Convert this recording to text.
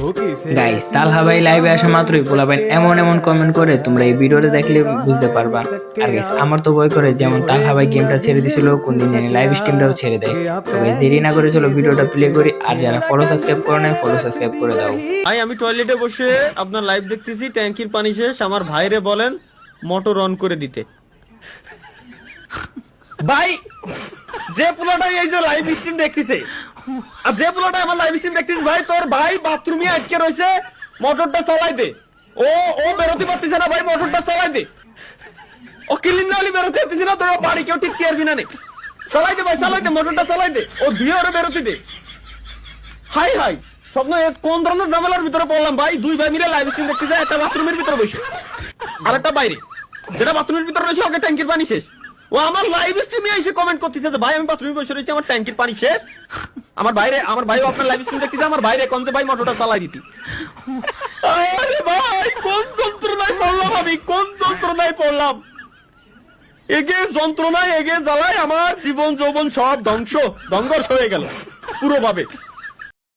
Guys, তালহা ভাই লাইভে আসা মাত্রই পোলাপাইন এমন এমন কমেন্ট করে, তোমরা এই ভিডিওটা দেখলে বুঝতে পারবা। আর গাইস, আমার তো ভয় করে, যেমন তালহা ভাই গেমটা ছেড়ে দিছিল, কোন দিন জানি লাইভ স্ট্রিমটাও ছেড়ে দেয়। তো গাইস, দেরি না করে চলো ভিডিওটা প্লে করি। আর যারা ফলো সাবস্ক্রাইব করে নাই, ফলো সাবস্ক্রাইব করে দাও। ভাই আমি টয়লেটে বসে আপনার লাইভ দেখতেছি, ট্যাঙ্কির পানি শেষ। আমার ভাইরে বলেন মোটর অন করে দিতে। ভাই যে পোলাটা এই যে লাইভ স্ট্রিম দেখতেছে, আর যে পোলাটা আমার লাইভ স্ট্রিম দেখতেছে, ভাই তোর ভাই বাথরুমে আটকে রয়েছে, মোটরটা চালাই দে। ও ও বেরোতে পারতেছে না, ভাই মোটরটা চালাই দে। ও ক্লিন না হলে বেরোতে পারতেছে না, তোর বাড়ি কেউ ঠিক করবি না নে। চালাই দে ভাই, চালাই দে, মোটরটা চালাই দে। ও দিয়ে ওরে বেরোতে দে। হাই হাই স্বপ্ন, কোন ধরনের ঝামেলার ভিতরে পড়লাম ভাই। দুই ভাই মিলে লাইভ স্ট্রিম দেখতে যায়, একটা বাথরুমের ভিতরে বসে, আর একটা বাইরে। যেটা বাথরুমের ভিতরে রয়েছে ওকে ট্যাঙ্কির পানি শেষ। ও আমার লাইভ স্ট্রিমে এসে কমেন্ট করতেছে যে ভাই আমি বাথরুমে বসে রয়েছি, আমার ট্যাঙ্কির পানি শেষ। আমার ভাই আপনার লাইভ স্ট্রিম দেখতেছে, আমার বাইরে কোন যে ভাই মোটরটা চালাই দিতি। আরে ভাই কোন যন্ত্রণায় পড়লাম আমি, কোন যন্ত্রণায় পড়লাম। এগে যন্ত্রণায় এগে জ্বালায় আমার জীবন যৌবন সব ধ্বংস হয়ে গেল পুরোভাবে।